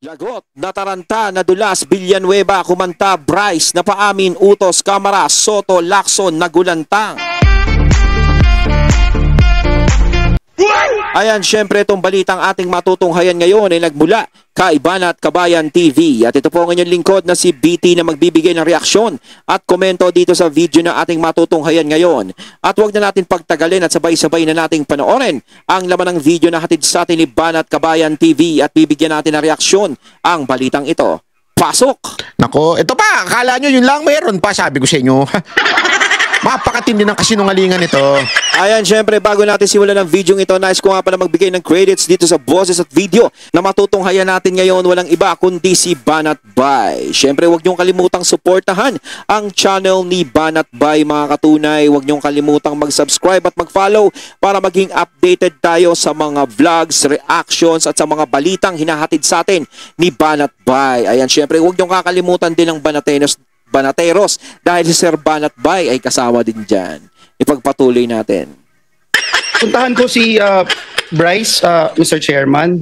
Lagot, nataranta, nadulas, Villanueva, kumanta, Bryce, napaamin, utos, Kamara, Soto, Lacson, nagulantang. Ayan, syempre itong balitang ating matutunghayan ngayon ay nagmula kay Banat Kabayan TV. At ito po ang inyong lingkod na si BT na magbibigay ng reaksyon at komento dito sa video na ating matutunghayan ngayon. At huwag na natin pagtagalin at sabay-sabay na nating panoorin ang laman ng video na hatid sa atin ni Banat Kabayan TV at bibigyan natin ng reaksyon ang balitang ito. Pasok! Nako, ito pa, akala nyo yun lang mayroon pa, sabi ko sa inyo. Mapakatindi ng kasinungalingan ito. Ayan, syempre bago natin simulan ng video ito, nais ko nga pala magbigay ng credits dito sa boses at video na matutunghayan natin ngayon. Walang iba kundi si Banat Bay. Syempre huwag niyong kalimutang suportahan ang channel ni Banat Bay mga katunay. Huwag niyong kalimutang mag-subscribe at mag-follow para maging updated tayo sa mga vlogs, reactions at sa mga balitang hinahatid sa atin ni Banat Bay. Ayan, syempre huwag niyong kakalimutan din ang Banateros dahil si Sir Banat Bay ay kasama din dyan. Ipagpatuloy natin. Puntahan ko si Bryce, Mr. Chairman.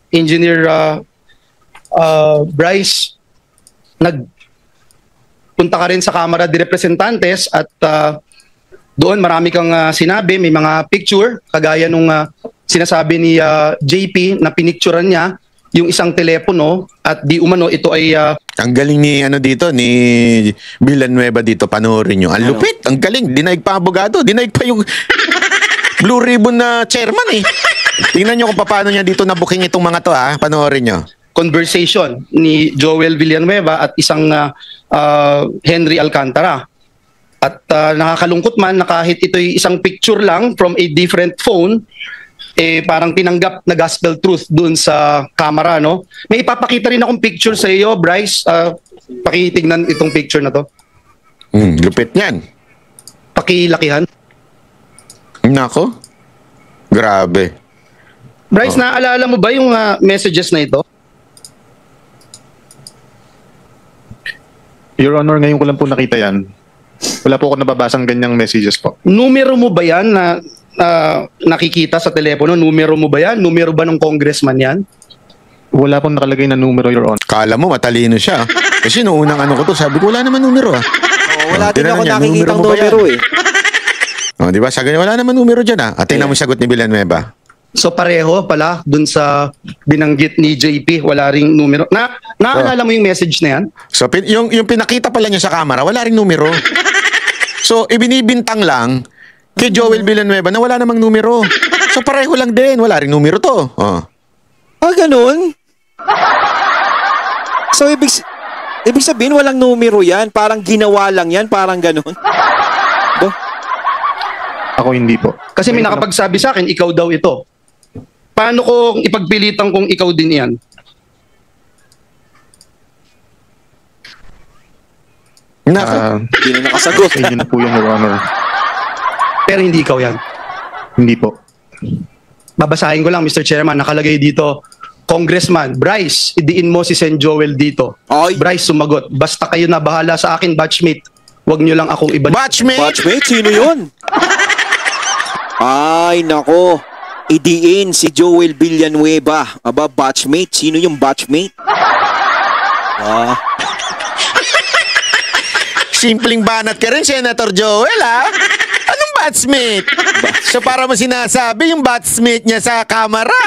Engineer Bryce, nagpunta ka rin sa Kamara de Representantes at doon marami kang sinabi, may mga picture, kagaya nung sinasabi ni JP na pinicturean niya yung isang telepono at di umano ito ay ang galing ni dito ni Villanueva dito, panoorin nyo. Ang lupit, ang galing. Dinaig pa abogado, dinaig pa yung blue ribbon na chairman eh. Tingnan nyo kung paano niya dito nabuking itong mga to ha, panoorin nyo. Conversation ni Joel Villanueva at isang Henry Alcantara. At nakakalungkot man na kahit ito'y isang picture lang from a different phone, parang tinanggap na gospel truth dun sa camera, no? May ipapakita rin akong picture sa iyo, Bryce. Pakitignan itong picture na to. Lupit niyan. Pakilakihan. Nako. Grabe. Bryce, naaalala mo ba yung messages na ito? Your Honor, ngayon ko lang po nakita yan. Wala po ako nababasang ganyang messages po. Numero mo ba yan na nakikita sa telepono? Numero mo ba yan? Numero ba ng congressman yan? Wala pong nakalagay na numero, Your Honor. Kala mo matalino siya. Kasi noong unang ko to, sabi ko wala naman numero ah. Wala din ako nakikitang numero eh. Di ba? Sabi niya, wala naman numero dyan ah. At tingnan mo sagot ni Villanueva. So pareho pala dun sa binanggit ni JP, wala ring numero. Naalala mo yung message na yan? So yung pinakita pala niya sa camera, wala ring numero. So ibinibintang lang kay Joel Villanueva na wala namang numero. So pareho lang din, wala ring numero to. Ganun? So ibig sabihin walang numero yan, parang ginawa lang yan, parang ganun. Ako hindi po. Kasi may nakapagsabi sa akin, ikaw daw ito. Paano kung ipagpilitan kung ikaw din yan? Hindi na nakasagot. Sa inyo na po yan, Your Honor. Pero hindi ikaw yan. Hindi po. Babasahin ko lang, Mr. Chairman, nakalagay dito, Congressman, Bryce, idiin mo si Sen Joel dito. Ay. Bryce sumagot, basta kayo na bahala sa akin, batchmate. Huwag nyo lang akong ibalik. Batchmate? Batchmate? Sino yun? Ay, nako. Idiin si Joel Villanueva. Aba, batchmate. Sino yung batchmate? Simpleng banat ka rin, Senator Joel ha? Anong batchmate? So para mo sinasabi yung batchmate niya sa kamera,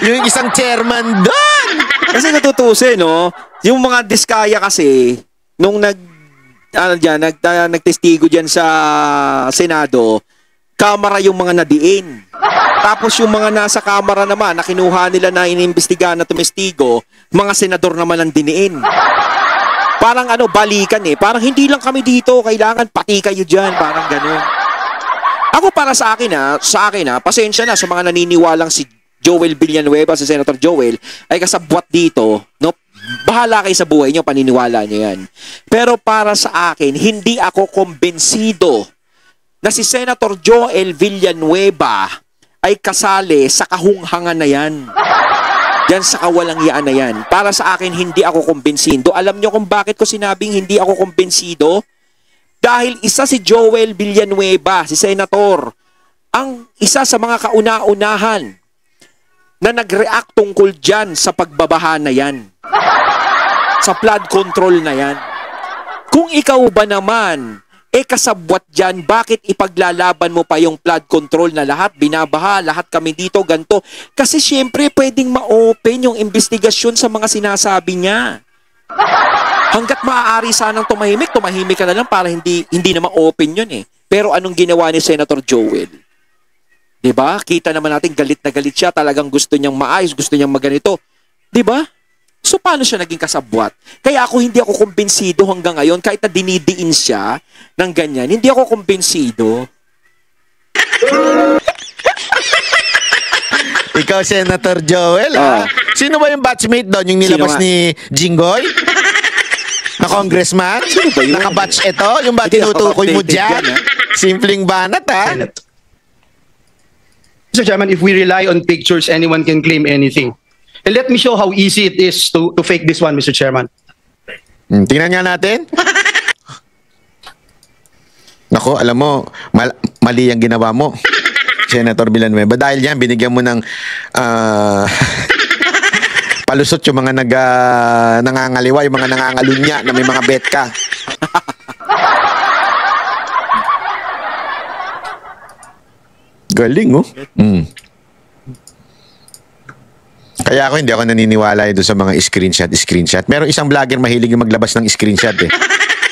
yung isang chairman doon. Kasi natutusin, no? Yung mga diskaya kasi, nung nagtestigo dyan sa Senado, kamera yung mga nadiin. Tapos yung mga nasa kamera naman, na kinuha nila na inimbestigahan na tumestigo, mga senador naman ang diniin. Parang balikan eh. Parang hindi lang kami dito, kailangan pati kayo dyan. Parang ganun. Ako para sa akin pasensya na sa mga naniniwalang si Joel Villanueva, si Senator Joel, ay kasabwat dito, no? Bahala kayo sa buhay nyo, paniniwala nyo yan. Pero para sa akin, hindi ako kumbensido na si Senator Joel Villanueva ay kasali sa kahunghangan na yan. Yan sa kawalangyaan na yan. Para sa akin, hindi ako kumbensido. Alam nyo kung bakit ko sinabing hindi ako kumbensido? Dahil isa si Joel Villanueva, si Senator, ang isa sa mga kauna-unahan na nag-react tungkol dyan sa pagbabaha na yan. Sa flood control na yan. Kung ikaw ba naman, kasabwat dyan, bakit ipaglalaban mo pa yung flood control na lahat, binabaha, lahat kami dito, ganto? Kasi syempre, pwedeng ma-open yung investigasyon sa mga sinasabi niya. Hanggat maaari sanang tumahimik ka na lang para hindi na ma-open yun eh. Pero anong ginawa ni Senator Joel? Diba? Kita naman natin galit na galit siya, talagang gusto niyang maayos, gusto niyang maganito. Diba? So paano siya naging kasabwat? Kaya hindi ako kumbinsido hanggang ngayon, kahit na dinidiin siya ng ganyan, hindi ako kumbinsido. Ikaw, Senator Joel, Sino ba yung batchmate doon? Yung nilabas ni Jinggoy? Na congressman? Sino ba yun? Nakabatch ito? Yung ba tinutukoy mo dyan? Simpleng banat, ha? Mr. Chairman, if we rely on pictures, anyone can claim anything. And let me show how easy it is to fake this one, Mr. Chairman. Tingnan nga natin. Nako, alam mo, mali ang ginawa mo, Senator Villanueva. Dahil yan, binigyan mo ng palusot yung mga nangangaliwa, yung mga nangangalunya na may mga bet ka. Galing, oh. Kaya hindi ako naniniwala doon sa mga screenshot. Meron isang vlogger mahilig yung maglabas ng screenshot eh.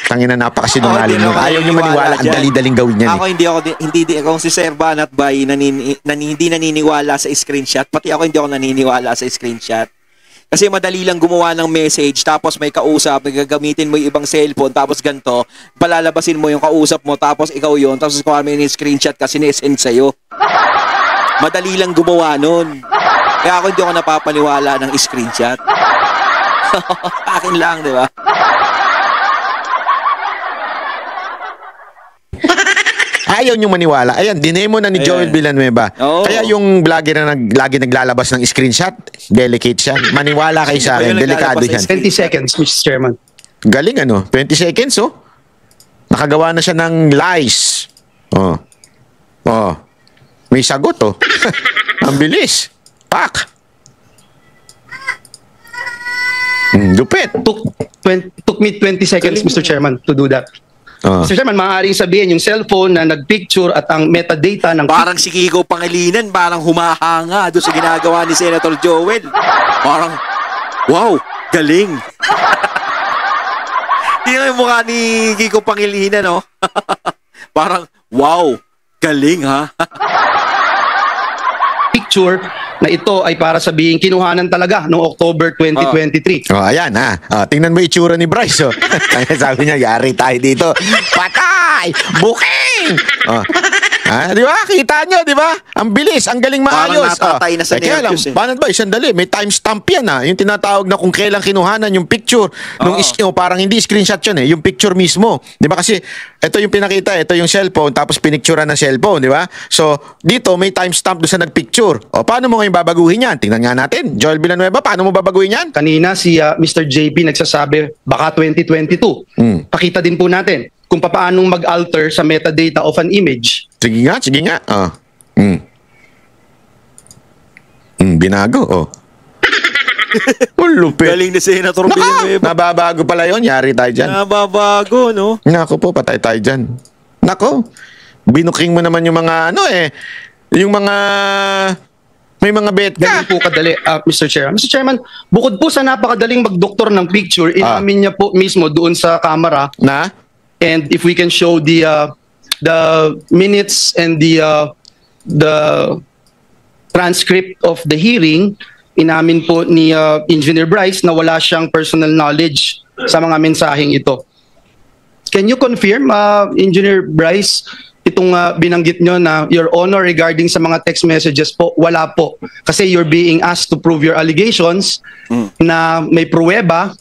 Tangina, napakasinungaling mo. Ayaw niyo maniwala, ang dali-daling gawin yan. Ako hindi ako si Sir Banat Bay hindi naniniwala sa screenshot. Pati ako hindi ako naniniwala sa screenshot. Kasi madali lang gumawa ng message, tapos may kausap, gagamitin mo yung ibang cellphone, tapos ganito, palalabasin mo yung kausap mo, tapos ikaw yun, tapos kuha mo yung screenshot kasi ni-send sa'yo. Madali lang gumawa nun. Kaya hindi ako napapaniwala ng screenshot. Akin lang, di ba? Ayaw nyo maniwala. Ayan, dinemo na ni Joel Villanueva. Oh. Kaya yung vlogger na lagi naglalabas ng screenshot, delicate siya. Maniwala kayo sa akin, delikado yan. 20 seconds, Mr. Chairman. Galing 20 seconds, oh. Nakagawa na siya ng lies. May sagot, oh. Ang bilis. Pak! Lupit. Took me 20 seconds, Mr. Chairman, to do that. Mr. Chairman, maaaring sabihin yung cellphone na nagpicture at ang metadata ng... Parang si Kiko Pangilinan, parang humahanga doon sa ginagawa ni Senator Joel. Parang, wow, galing. Tingnan yung mukha ni Kiko Pangilinan, no? Parang, wow, galing, ha? Picture na ito ay para sabihin kinuhanan talaga noong October 2023. Ayan, ha. Tingnan mo itsura ni Bryce, oh. Sabi niya, yari tayo dito. Patay! Booking! Di ba? Kita nyo, di ba? Ang bilis, ang galing maayos. Parang natatay na sa nervyos, eh. Paano ba? Sandali, may timestamp yan, ha. Yung tinatawag na kung kailan kinuhanan yung picture. Parang hindi screenshot yun, eh. Yung picture mismo. Di ba? Kasi ito yung pinakita, ito yung cellphone, tapos pinicturean ng cellphone, di ba? So, dito may timestamp doon sa nagpicture. Paano mo ngayon babaguhin yan? Tingnan nga natin. Joel Villanueva, paano mo babaguhin yan? Kanina si Mr. JP nagsasabi, baka 2022. Pakita din po natin kung paano mag-alter sa metadata of an image. Sige nga. Binago, oh. Lupit. Galing ni Senator Villanueva. Nababago pala yun. Yari tayo dyan. Nababago, no? Nako po, patay tayo dyan. Nako, binuking mo naman yung mga, yung mga, may mga bet ka. Ganun po kadali, Mr. Chairman. Mr. Chairman, bukod po sa napakadaling mag-doktor ng picture, inamin niya po mismo doon sa camera. Na? And if we can show the minutes and the transcript of the hearing, inamin po ni Engineer Bryce na wala siyang personal knowledge sa mga mensaheng ito. Can you confirm, Engineer Bryce, itong binanggit nyo na Your Honor regarding sa mga text messages po, wala po. Kasi you're being asked to prove your allegations na may pruweba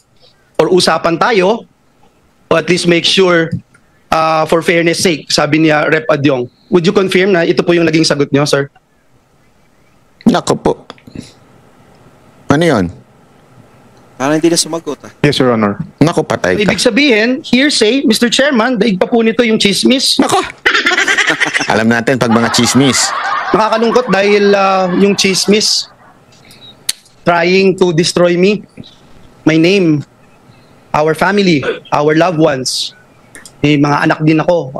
or usapan tayo, o at least make sure for fairness sake, sabi niya Rep. Adyong. Would you confirm na ito po yung naging sagot nyo, sir? Nako po. Ano yun? Parang hindi na sumagot, ha? Yes, Your Honor. Nako, patay ka. Ibig sabihin, hearsay, Mr. Chairman, daig pa po nito yung chismis. Nako. Alam natin pag mga chismis. Nakakalungkot dahil yung chismis trying to destroy me, my name, our family, our loved ones. May mga anak din ako,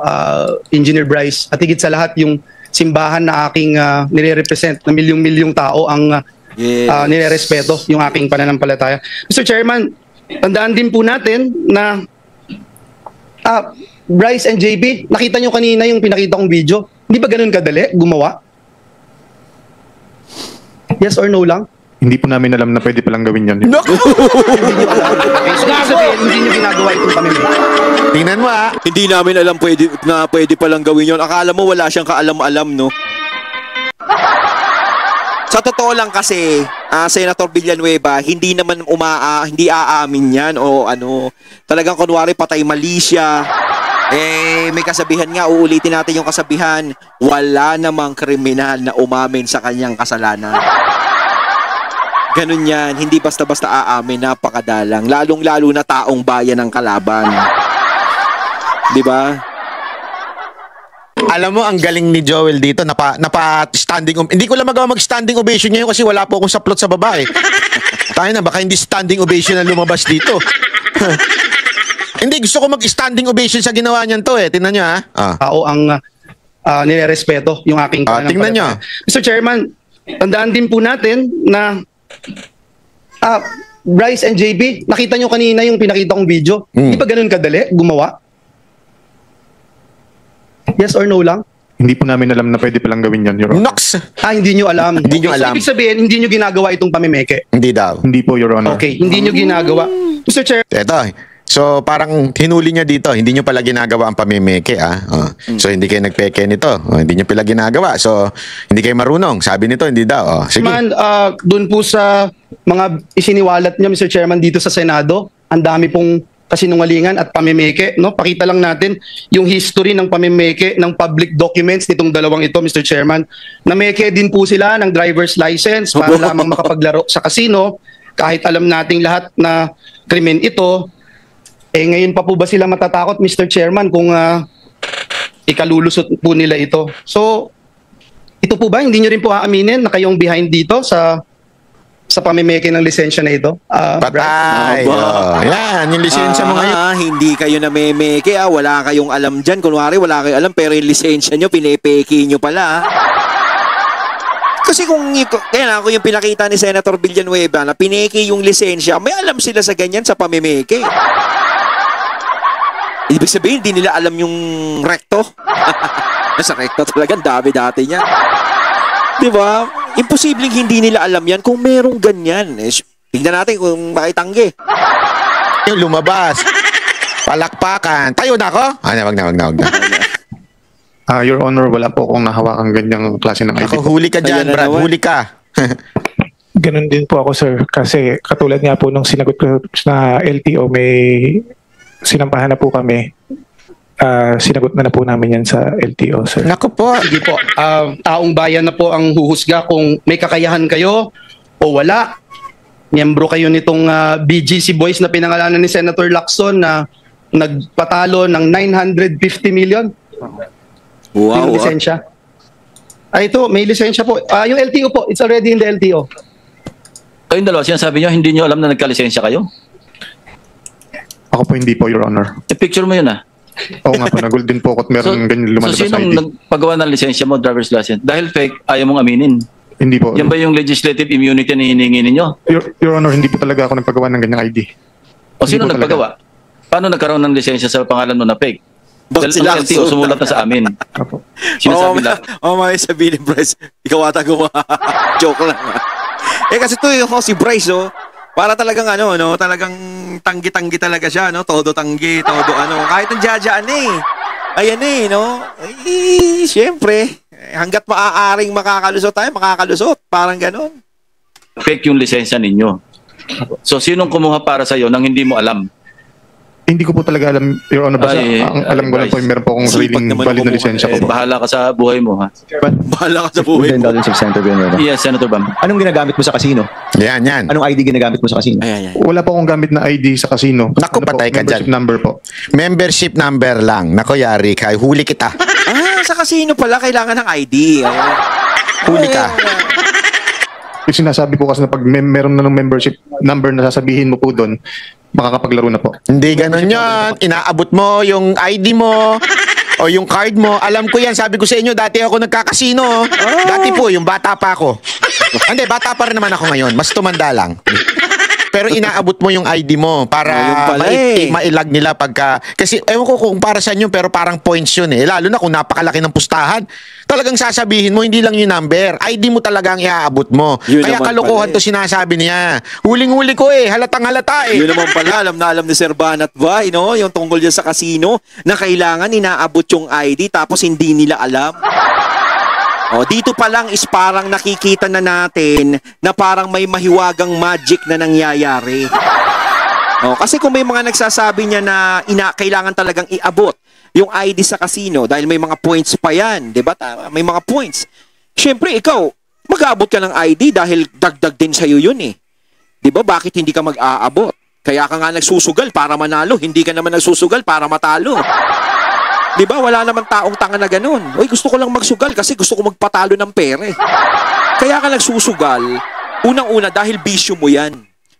Engineer Bryce. At higit sa lahat, yung simbahan na aking nire-represent na milyong-milyong tao ang nire-respeto yung aking pananampalataya. Mr. Chairman, tandaan din po natin na Bryce and JB, nakita nyo kanina yung pinakita kong video. Hindi ba ganun kadali gumawa? Yes or no lang? Hindi po namin alam na pwede palang gawin yan. Naku! Hindi nyo alam. Okay, so ibig sabihin, hindi nyo ginagawa itong pamimili. Tingnan mo Hindi namin alam pwede palang gawin yon. Akala mo wala siyang kaalam-alam, no? Sa totoo lang kasi, Senator Villanueva, hindi naman hindi aamin yan o ano. Talagang kunwari patay mali siya. May kasabihan nga, uulitin natin yung kasabihan, wala namang kriminal na umamin sa kanyang kasalanan. Ganun yan, hindi basta-basta aamin, napakadalang. Lalong-lalo na taong bayan ng kalaban. Di ba? Alam mo, ang galing ni Joel dito, hindi ko lang magawa mag-standing ovation ngayon kasi wala po akong saplot sa baba eh. Tayo na, baka hindi standing ovation na lumabas dito. Hindi, gusto ko mag-standing ovation sa ginawa niyan to eh. Tingnan nyo Tao ang nire-respeto yung aking tingnan nyo. Mr. Chairman, tandaan din po natin na Bryce and JB, nakita nyo kanina yung pinakita kong video. Hindi ba ganun kadali gumawa? Yes or no lang? Hindi po namin alam na pwede palang gawin yan, Your Honor. Nox! Hindi nyo alam. Hindi nyo alam. So, ibig sabihin, hindi nyo ginagawa itong pamimeke. Hindi daw. Hindi po, Your Honor. Okay, hindi nyo ginagawa. Mr. Chair, Eto, so parang hinuli niya dito, hindi niyo pala ginagawa ang pamimeke So hindi kayo nagpeke nito, hindi niyo pala ginagawa. So hindi kayo marunong, sabi nito hindi daw. Sige. dun po sa mga isiniwalat niya, Mr. Chairman, dito sa Senado, ang dami pong kasinungalingan at pamimeke, no? Pakita lang natin yung history ng pamimeke ng public documents nitong dalawang ito, Mr. Chairman. Nameke din po sila ng driver's license para lamang makapaglaro sa casino, kahit alam nating lahat na krimen ito. Ngayon pa po ba sila matatakot, Mr. Chairman, kung ikalulusot po nila ito? So, ito po ba, hindi nyo rin po aaminin na kayong behind dito sa pamimeke ng lisensya na ito? Patay. Yan, yung lisensya mo ngayon. Hindi kayo namemeke, wala kayong alam dyan. Kunwari, wala kayong alam, pero yung lisensya nyo, pinepeke nyo pala. Kasi kaya ako yung pinakita ni Senator Villanueva na pineke yung lisensya, may alam sila sa ganyan sa pamimeke. Ibig sabihin, hindi nila alam yung recto. Sa recto talaga, dami dati niya. Di ba? Imposibleng hindi nila alam yan kung merong ganyan. Tignan natin kung makitanggi. Yung lumabas. Palakpakan. Tayo na ako? Wag na. Your Honor, wala po akong nahawakan ganyang klase ng ID. Ako, huli ka dyan, Ayan na Brad. naman. Huli ka. Ganun din po ako, sir. Kasi katulad nga po nung sinagot ko na LTO, may sinampahan na po kami. Sinagot na po namin yan sa LTO, sir. Naku po. Sige po, taong bayan na po ang huhusga kung may kakayahan kayo o wala. Miyembro kayo nitong BGC Boys na pinangalanan ni Senator Lacson na nagpatalo ng 950 million. Wow. Yung lisensya. Ito, may lisensya po. Yung LTO po, it's already in the LTO. Kayong dalawa, sinasabi nyo, hindi nyo alam na nagkalisensya kayo? Ako po hindi po, Your Honor. I-picture mo yun Oo nga po, nagul din po ako at meron ganyan lumalabas so sinong ID. nagpagawa ng lisensya mo, driver's license? Dahil fake, ayaw mong aminin. Hindi po. Yan ba yung legislative immunity na hinihingi ninyo? Your Honor, hindi po talaga ako nagpagawa ng ganyang ID. O sino Hindi po nagpagawa? Paano nagkaroon ng lisensya sa pangalan mo na fake? Bakit Dahil sila ang LTO sumulat na sa amin. Opo. Sinasabi lang. may sabihin ni Bryce, ikaw ata gumawa. Joke lang. Kasi to yung si Bryce, para talagang talagang tanggi-tanggi talaga siya, todo tanggi, todo kahit ang jaja ayan syempre, hanggat maaaring makakalusot tayo, makakalusot, parang ganon. Fake yung lisensya ninyo. So sinong kumuha para sa'yo nang hindi mo alam? Hindi ko po talaga alam, Your Honor. Basta ang alam ko lang po, meron po akong Sipag sariling naman valid na kumuha. lisensya ko po. Bahala ka sa buhay mo, ha? Bahala ka sa buhay mo. Of Senator Villanueva. Yes, Senator Bam. Anong ginagamit mo sa casino? Yan. Anong ID ginagamit mo sa casino? Ayan. Wala po akong gamit na ID sa casino. Naku, po, patay ka membership dyan. number po. Membership number lang. Naku, yari ka. Huli kita. Sa casino pala, kailangan ng ID. Huli ka. Yung sinasabi po kasi na pag meron na ng membership number na sasabihin mo po doon, makakapaglaro na po. Hindi ganun yan. Inaabot mo yung ID mo o yung card mo. Alam ko yan. Sabi ko sa inyo, dati ako nagkakasino. Dati po, yung bata pa ako. Hindi, bata pa rin naman ako ngayon. Mas tumanda lang. Pero inaabot mo yung ID mo para Ayun pala eh. mailag nila pagka... Kasi ewan ko kung para saan yun, pero parang points yun eh. Lalo na kung napakalaki ng pustahan. Talagang sasabihin mo, hindi lang yung number. ID mo talaga ang iaabot mo. Yun Kaya naman kalokohan pala to sinasabi niya. Huling-huli ko eh. Halatang halata eh. Yun naman pala, alam na alam ni Sir Banat Bay, no? Yung tungkol dyan sa casino, na kailangan inaabot yung ID tapos hindi nila alam. O, dito pa lang is parang nakikita na natin na parang may mahiwagang magic na nangyayari. O, kasi kung may mga nagsasabi niya na kailangan talagang iabot yung ID sa casino dahil may mga points pa yan, di ba? Tama, may mga points. Siyempre, ikaw, mag-aabot ka ng ID dahil dagdag din sa'yo yun eh. Di ba? Bakit hindi ka mag-aabot? Kaya ka nga nagsusugal para manalo, hindi ka naman nagsusugal para matalo. Di ba? Wala naman taong tanga na ganun. Uy, gusto ko lang magsugal kasi gusto ko magpatalo ng pere. Kaya ka nagsusugal, unang-una dahil bisyo mo yan.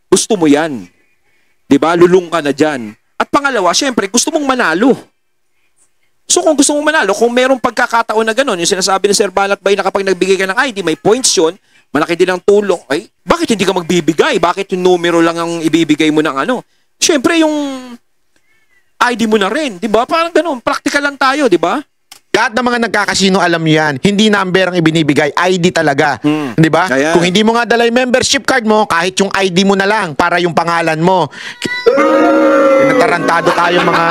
Gusto mo yan. Di ba? Lulong ka na dyan. At pangalawa, syempre, gusto mong manalo. So kung gusto mong manalo, kung merong pagkakataon na ganun, yung sinasabi ni Sir Banat Bay na kapag nagbigay ka ng ID, may points yun, malaki din ang tulong. Ay, bakit hindi ka magbibigay? Bakit yung numero lang ang ibibigay mo ng ano? Syempre, yung ID mo na rin, di ba? Parang ganun, practical lang tayo, di ba? Lahat ng mga nagkakasino alam yan. Hindi number ang ibinibigay, ID talaga. Di ba? Kaya- Kung hindi mo nga dala yung membership card mo, kahit yung ID mo na lang para yung pangalan mo. Natarantado tayo mga...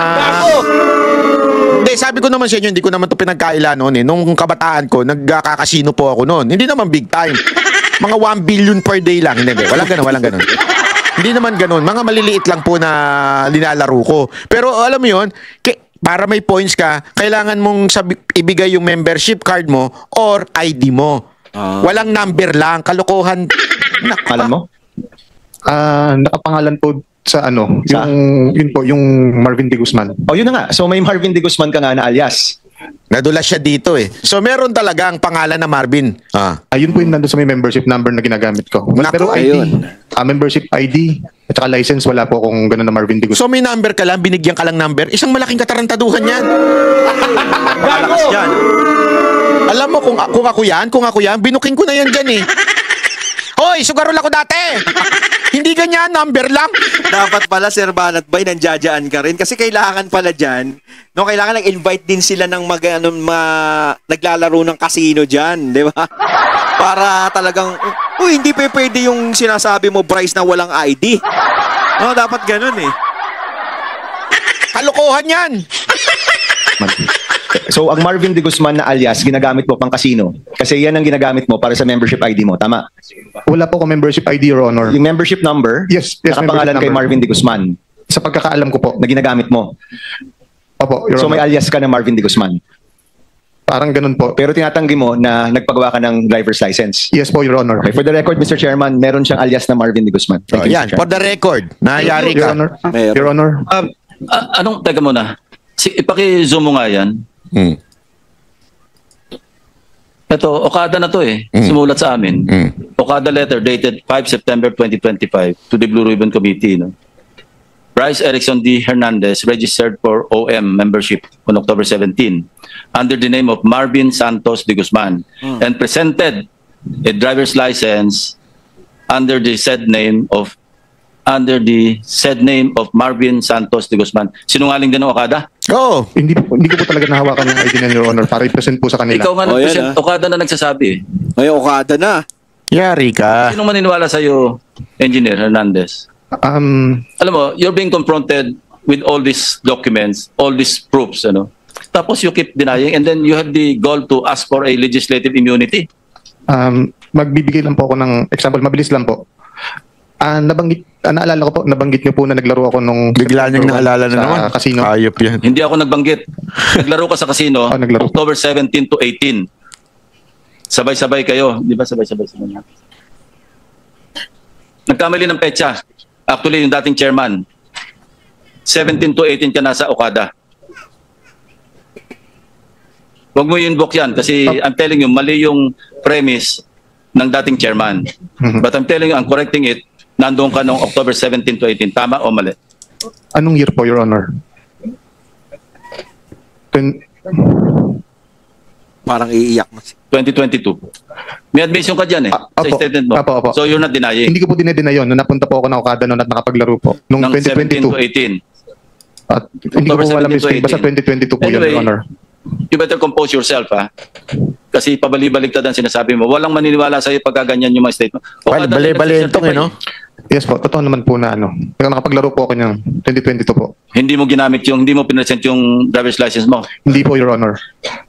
Hindi, sabi ko naman sa inyo, hindi ko naman ito pinagkaila noon eh. Nung kabataan ko, nagkakasino po ako noon. Hindi naman big time. Mga 1 billion per day lang. Hindi, walang ganun, walang ganun. Hindi naman ganun. Mga maliliit lang po na linalaro ko. Pero alam mo yun, para may points ka, kailangan mong ibigay yung membership card mo or ID mo. Walang number lang. Kalokohan. Alam mo? Nakapangalan po sa ano, Sa? yun po, yung Marvin De Guzman. Oh, yun na nga. So may Marvin De Guzman ka nga na alias. Nadulas siya dito eh. So meron talaga ang pangalan na Marvin. Ayun po yung nandun sa may membership number na ginagamit ko. Naku, Pero ID, ayun. membership ID, at saka license, wala po kung gano'n na Marvin De Guzman. So may number ka lang, binigyan ka lang number, isang malaking katarantaduhan yan. Malakas yan. Alam mo kung ako yan, binuking ko na yan dyan eh. Hoy, sugarol ako dati. Hindi ganyan, number lang. Dapat pala, Sir Banat Bay, nandiyadyaan ka rin. Kasi kailangan pala dyan, no, kailangan nag-invite din sila ng naglalaro ng casino dyan, di ba? Para talagang, hindi pwede yung sinasabi mo, Bryce, na walang ID. No, dapat ganun eh. Kalokohan yan. So ang Marvin De Guzman na alias, ginagamit mo pang casino. Kasi yan ang ginagamit mo para sa membership ID mo. Tama? Wala po akong membership ID, Your Honor. Yung membership number, Yes, nakapangalan membership kay number. Marvin De Guzman Sa pagkakaalam ko po. na ginagamit mo. Opo, Your So may Honor. alias ka na Marvin De Guzman. Parang ganun po. Pero tinatanggi mo na nagpagawa ka ng driver's license. Yes po, Your Honor. Okay, for the record, Mr. Chairman, meron siyang alias na Marvin De Guzman. Oh, Thank you, yan, Mr. for the record, nayari Your ka. Honor. Meron. Your Honor. Teka muna. Ipaki-zoom mo nga yan. Ito, Okada na to eh. Sumulat sa amin. Okada letter dated 5 September 2025 to the Blue Ribbon Committee. No? Bryce Erickson D. Hernandez registered for OM membership on October 17 under the name of Marvin Santos de Guzman and presented a driver's license under the said name of Marvin Santos de Guzman. Sinungaling din ng Okada? Oo. Hindi ko po talaga nahawakan yung ID na, Your Honor, para i-present po sa kanila. Ikaw nga Oh, yan, nag-present. Okada na nagsasabi eh. May Okada na. Yari ka. Sinong maniniwala sa'yo, Engineer Hernandez? Alam mo, you're being confronted with all these documents, all these proofs, ano? Tapos you keep denying and then you have the goal to ask for a legislative immunity. Magbibigay lang po ako ng example, mabilis lang po. Naalala ko po, nabanggit niyo po na naglaro ako nung Bigla niyang naalala na sa naman. casino. Ayop yan. Hindi ako nagbanggit. Naglaro ka sa casino, Naglaro. October 17 to 18. Sabay-sabay kayo. Di ba sabay-sabay sila natin? Nagkamali ng petsa. Actually, yung dating chairman. 17 to 18 ka nasa Okada. Huwag mo i-invoke yan kasi I'm telling you, mali yung premise ng dating chairman. But I'm telling you, I'm correcting it, nandoon ka noong October 17 to 18. Tama o mali? Anong year po, Your Honor? Ten- Parang iiyak mo. 2022. May admission ka dyan sa Opo. statement mo. Opo. So you're not denying. Hindi ko po dinedeny yun. Nung napunta po ako ng Okada noon at nakapaglaro po. Noong Ng 17 to 2022. 18. At hindi ko po October alam 17 to yung basta 2022 po yun, Anyway, Your Honor. You better compose yourself, ha? Kasi pabali-baligtad ang sinasabi mo. Walang maniniwala sa'yo pagka ganyan yung mga statement. Bale-balentong no? Yes po, totoo naman po na ano. Nakapaglaro po ako ng 2022 po. Hindi mo ginamit hindi mo pinresent yung driver's license mo Hindi po, Your Honor.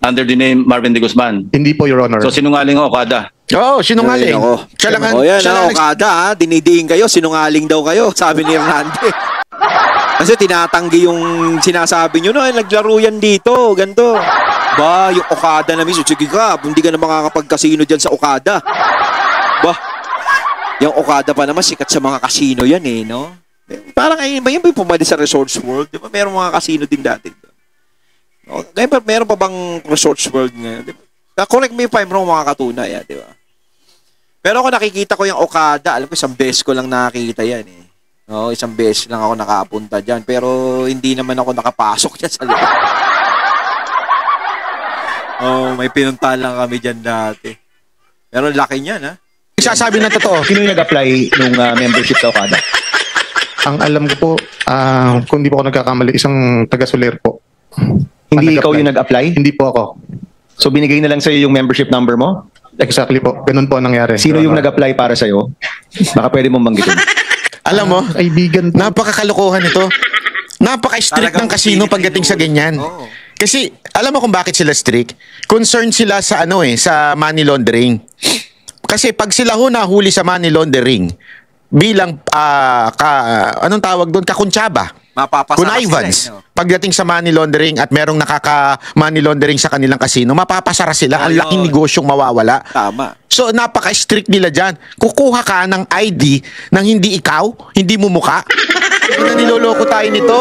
under the name Marvin De Guzman. Hindi po, Your Honor. So sinungaling ang Okada. Oo, sinungaling. Ay, nako. Siya lang ang- O yan, siya lang ang- Okada, dinidiin kayo, sinungaling daw kayo, sabi ni Hernandez. Kasi tinatanggi yung sinasabi nyo, no, naglaro yan dito, ganito. Ba, yung Okada na mismo, sige ka, hindi ka na makakapag-casino dyan sa Okada. Ba, yung Okada pa naman, sikat sa mga casino yan no? Parang ayun ba, yun ba yung pumali sa Resorts World? Di ba, merong mga casino din dati. No? Meron pa bang Resorts World ngayon? Di ba? Correct me if I'm wrong, mga katunay, di ba? Pero ako nakikita ko yung Okada, alam ko isang beses ko lang nakikita yan No, isang beses lang ako nakapunta diyan, pero hindi naman ako nakapasok diyan sa loob. May pinuntahan lang kami diyan dati. Pero laki niyan, ha? Sasabi na totoo. Sino yung nag-apply nung membership sa Okada? Ang alam ko po, kung hindi po ako nagkakamali, isang taga-Soler po. Hindi Ang ikaw nag-apply. yung nag-apply? Hindi po ako. So binigay na lang sa'yo yung membership number mo? Exactly po. Ganun po ang nangyari. Sino yung nag-apply para sa'yo? Baka pwede mong banggitin. Alam mo, Kaibigan po. napakakalokohan ito. Napaka-strict Talagang ng casino pinilit pagdating sa ganyan. Oo. Kasi alam mo kung bakit sila strict? Concerned sila sa sa money laundering. Kasi pag sila nahuli sa money laundering bilang anong tawag doon, kakuntsaba, Mapapasara connivance, sila, pagdating sa money laundering at merong nakaka-money laundering sa kanilang casino, mapapasara sila. Ang Ayun. laking negosyong mawawala. Tama. So, napaka-strict nila dyan. Kukuha ka ng ID ng hindi ikaw, hindi mo muka. Na niloloko tayo nito.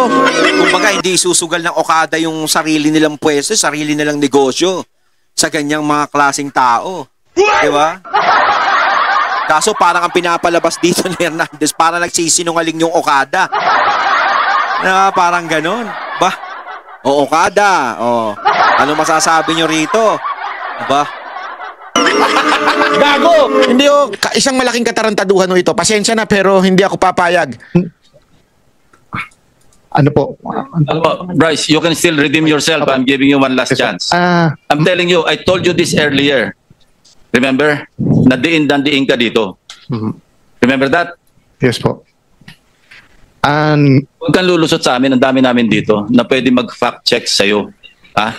Kumbaga, hindi isusugal ng Okada yung sarili nilang pwesto, sarili nilang negosyo sa ganyang mga klaseng tao. Di ba? Kaso parang ang pinapalabas dito ni Hernandez, parang nagsisinungaling yung Okada. Na parang ganon. Ba? O Okada. O. Ano masasabi nyo rito? Ba? Gago! Hindi isang malaking katarantaduhan ito. Pasensya na pero hindi ako papayag. Ano po? Bryce, you can still redeem yourself. I'm giving you one last chance. I'm telling you, I told you this earlier. Remember? Nadiin ka dito. Remember that? Yes po. Huwag kang lulusot sa amin. Ang dami namin dito na pwede mag-fact check sa'yo. Ha?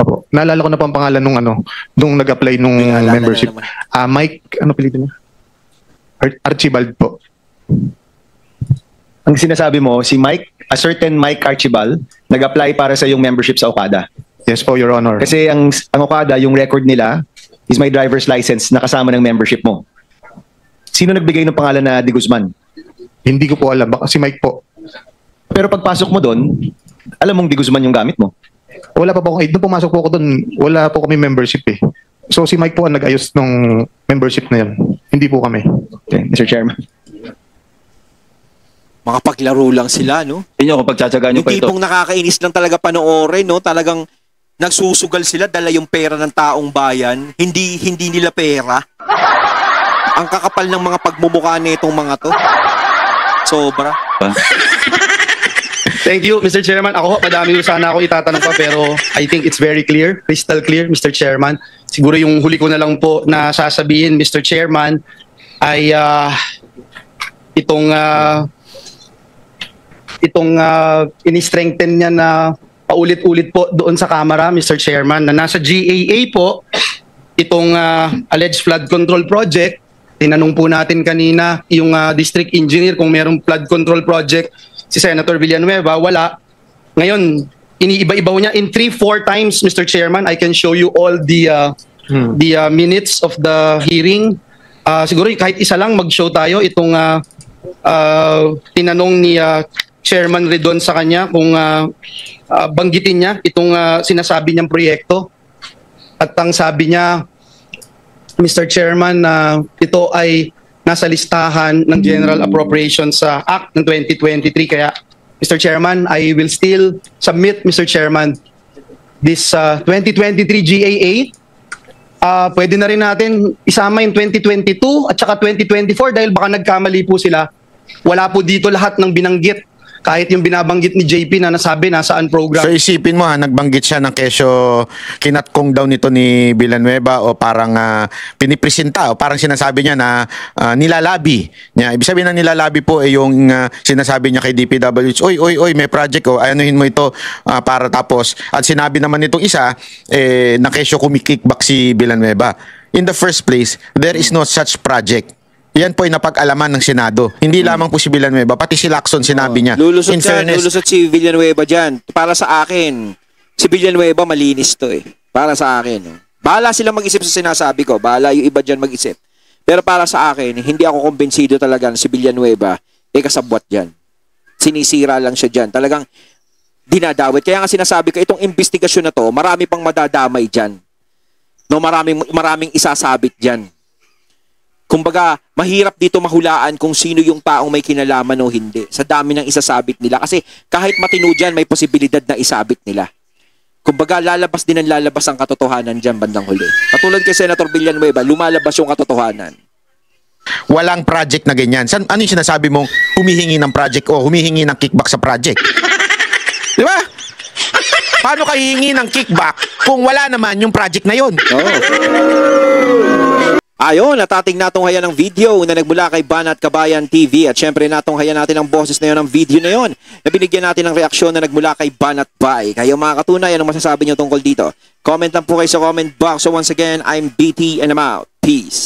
Opo. Naalala ko na po ang pangalan nung nag-apply nung Naalala na membership. naman. Mike, ano pilitin niya? Archibald po. Ang sinasabi mo, si Mike, a certain Mike Archibald, nag-apply para sa yung membership sa Okada. Yes po, Your Honor. Kasi ang Okada, yung record nila is my driver's license na kasama ng membership mo. Sino nagbigay ng pangalan na De Guzman? Hindi ko po alam. Baka si Mike po. Pero pagpasok mo doon, alam mong De Guzman yung gamit mo. Wala pa po akong, nung pumasok po ako doon, wala po kami membership eh. So si Mike po ang nag-ayos ng membership na yan. Hindi po kami. Okay, Mr. Chairman. Makapaglaro lang sila, no? Inyo, kung pagtsatsagaan nyo Yung pa ito. tipong nakakainis lang talaga panoorin, no? Talagang nagsusugal sila, dala yung pera ng taong bayan, hindi nila pera. Ang kakapal ng mga pagmumukha nitong mga to. Sobra. Thank you, Mr. Chairman. Ako, madami sana ako itatanong pa pero I think it's very clear, crystal clear, Mr. Chairman. Siguro yung huli ko na lang po na sasabihin, Mr. Chairman, ay itong ini-strengthen niya na paulit-ulit po doon sa Kamara, Mr. Chairman, na nasa GAA po, itong alleged flood control project. Tinanong po natin kanina yung district engineer kung merong flood control project si Senator Villanueva. Wala. Ngayon, iniiba-ibaw niya in 3-4 times, Mr. Chairman. I can show you all the minutes of the hearing. Siguro kahit isa lang mag-show tayo itong tinanong ni Chairman Redon sa kanya kung banggitin niya itong sinasabi niyang proyekto. At ang sabi niya, Mr. Chairman, na ito ay nasa listahan ng General Appropriations Act ng 2023. Kaya, Mr. Chairman, I will still submit, Mr. Chairman, this 2023 GAA. Pwede na rin natin isama yung 2022 at saka 2024 dahil baka nagkamali po sila. Wala po dito lahat ng binanggit. Kahit yung binabanggit ni JP na nasabi nasaan program. So isipin mo nagbanggit siya ng kesyo kinatkong daw nito ni Villanueva o parang pinipresenta o parang sinasabi niya na nilalabi niya. Ibig sabihin ng nilalabi po ay yung sinasabi niya kay DPWH, oy, may project anuhin mo ito para tapos. At sinabi naman nitong isa na kesyo kumikickback si Villanueva. In the first place, there is no such project. Yan po ay napag-alaman ng Senado. Hindi lamang po si Villanueva, pati si Lacson sinabi niya. Lulusot si Villanueva dyan. Para sa akin, si Villanueva malinis to eh. Para sa akin. Bahala silang mag-isip sa sinasabi ko. Bahala yung iba dyan mag-isip. Pero para sa akin, hindi ako kumbinsido talaga na si Villanueva kasabwat dyan. Sinisira lang siya dyan. Talagang dinadawit. Kaya nga sinasabi ko, itong investigasyon na to, marami pang madadamay dyan. No, maraming isasabit dyan. Kumbaga, mahirap dito mahulaan kung sino yung taong may kinalaman o hindi. Sa dami ng isasabit nila. Kasi kahit matino dyan, may posibilidad na isabit nila. Kumbaga, lalabas din ang lalabas ang katotohanan dyan bandang huli. Katulad kay Senator Villanueva, lumalabas yung katotohanan. Walang project na ganyan. Ano yung sinasabi mong humihingi ng project o humihingi ng kickback sa project? Di ba? Paano ka hihingi ng kickback kung wala naman yung project na yun? Ayon, natating natunghayan ng video na nagmula kay Banat Kabayan TV at syempre natunghayan natin ang boses na yun ng video na yun na binigyan natin ng reaksyon na nagmula kay Banat Bay. Kayo mga katunay, anong masasabi nyo tungkol dito? Comment lang po kayo sa comment box. So once again, I'm BT and I'm out. Peace.